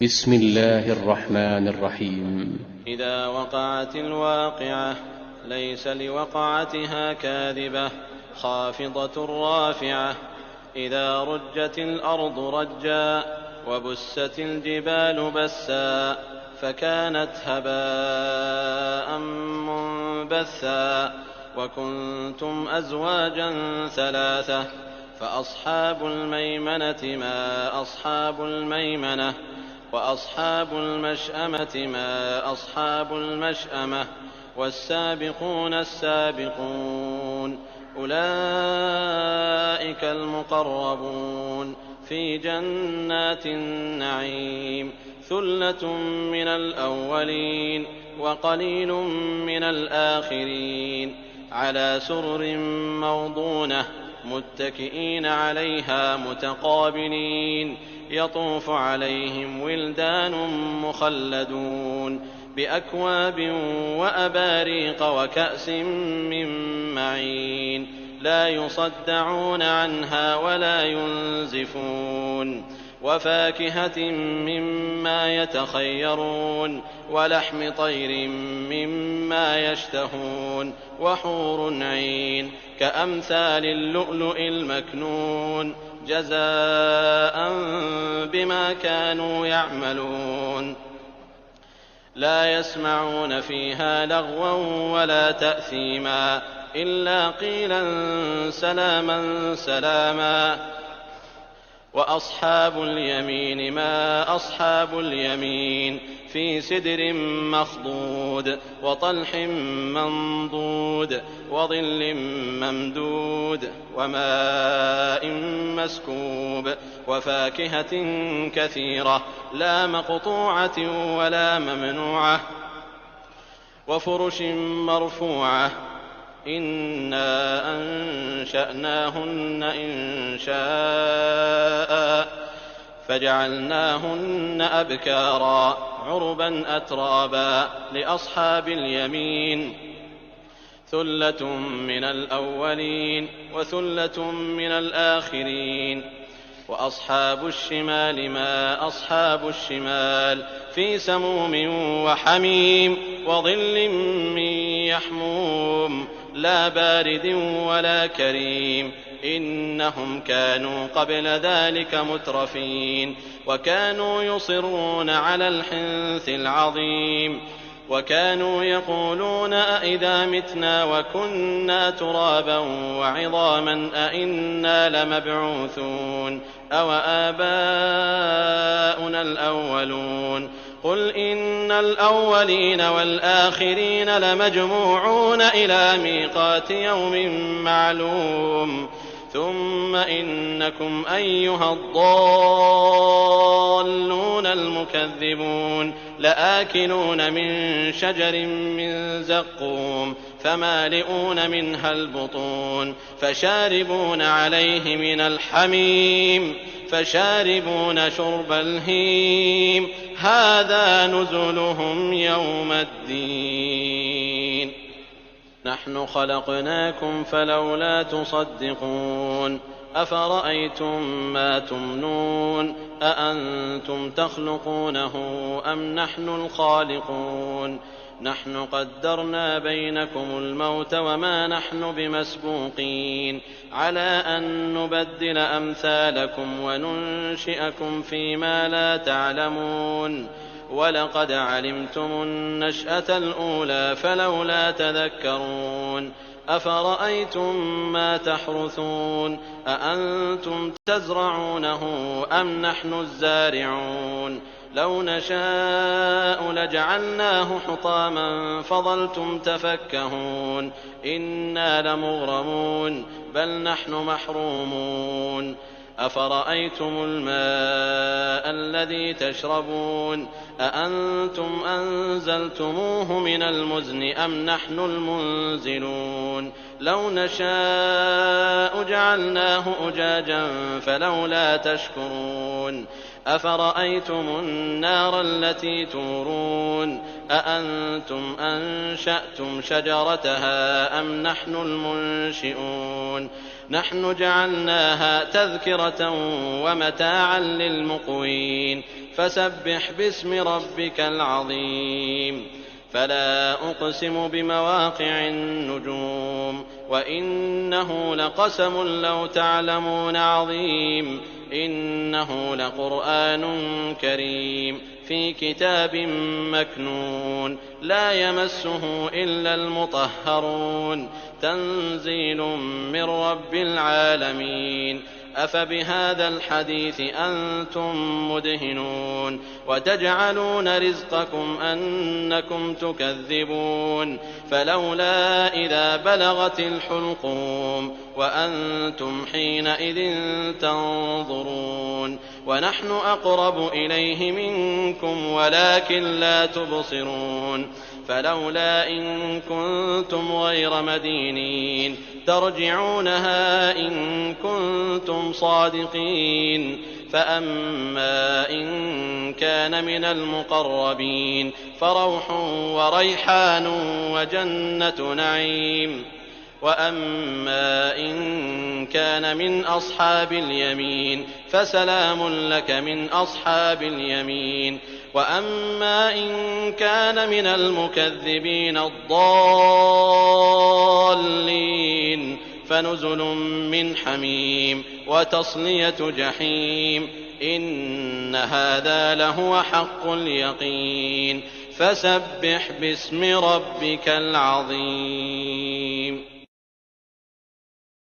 بسم الله الرحمن الرحيم. إذا وقعت الواقعة ليس لوقعتها كاذبة خافضة رافعة. إذا رجت الأرض رجا وبست الجبال بسا فكانت هباء منبثا. وكنتم أزواجا ثلاثة فأصحاب الميمنة ما أصحاب الميمنة وأصحاب المشأمة ما أصحاب المشأمة والسابقون السابقون أولئك المقربون في جنات النعيم. ثلة من الأولين وقليل من الآخرين على سرر موضونة متكئين عليها متقابلين. يطوف عليهم ولدان مخلدون بأكواب وأباريق وكأس من معين لا يصدعون عنها ولا ينزفون. وفاكهة مما يتخيرون ولحم طير مما يشتهون وحور عين كأمثال اللؤلؤ المكنون جزاء بما كانوا يعملون. لا يسمعون فيها لغوا ولا تأثيما إلا قيلا سلاما سلاما. وأصحاب اليمين ما أصحاب اليمين في سدر مخضود وطلح منضود وظل ممدود وماء مسكوب وفاكهة كثيرة لا مقطوعة ولا ممنوعة وفرش مرفوعة. إنا أنشأناهن إنشاء فجعلناهن أبكارا عربا أترابا لأصحاب اليمين. ثلة من الأولين وثلة من الآخرين. وأصحاب الشمال ما أصحاب الشمال في سموم وحميم وظل من يحموم لا بارد ولا كريم. إنهم كانوا قبل ذلك مترفين وكانوا يصرون على الحنث العظيم. وكانوا يقولون أئذا متنا وكنا ترابا وعظاما أئنا لمبعوثون أو آباؤنا الأولون. قل إن الأولين والآخرين لمجموعون إلى ميقات يوم معلوم. ثم إنكم أيها الضالون المكذبون لآكلون من شجر من زقوم فمالئون منها البطون فشاربون عليه من الحميم فشاربون شرب الهيم هذا نزلهم يوم الدين. نحن خلقناكم فلولا تصدقون. أفرأيتم ما تمنون أأنتم تخلقونه أم نحن الخالقون. نحن قدرنا بينكم الموت وما نحن بمسبوقين على أن نبدل أمثالكم وننشئكم فيما لا تعلمون. ولقد علمتم النشأة الأولى فلولا تذكرون. أفرأيتم ما تحرثون أأنتم تزرعونه أم نحن الزارعون. لو نشاء لجعلناه حطاما فظلتم تفكهون. إنا لمغرمون بل نحن محرومون. أفرأيتم الماء الذي تشربون أأنتم أنزلتموه من المزن أم نحن المنزلون. لو نشاء جعلناه أجاجا فلولا تشكرون. أفرأيتم النار التي تورون أأنتم أنشأتم شجرتها أم نحن المنشئون. نحن جعلناها تذكرة ومتاعا للمقوين فسبح باسم ربك العظيم. فلا أقسم بمواقع النجوم وإنه لقسم لو تعلمون عظيم إنه لقرآن كريم في كتاب مكنون لا يمسه إلا المطهرون تنزيل من رب العالمين. أفبهذا الحديث أنتم مدهنون وتجعلون رزقكم أنكم تكذبون فلولا إذا بلغت الحلقوم وأنتم حينئذ تنظرون ونحن أقرب إليه منكم ولكن لا تبصرون فلولا إن كنتم غير مدينين ترجعونها إن كنتم صادقين. فأما إن كان من المقربين فروح وريحان وجنة نعيم وأما إن كان من أصحاب اليمين فسلام لك من أصحاب اليمين وأما إن كان من المكذبين الضالين فنزل من حميم وتصلية جحيم إن هذا لهو حق اليقين. فسبح باسم ربك العظيم.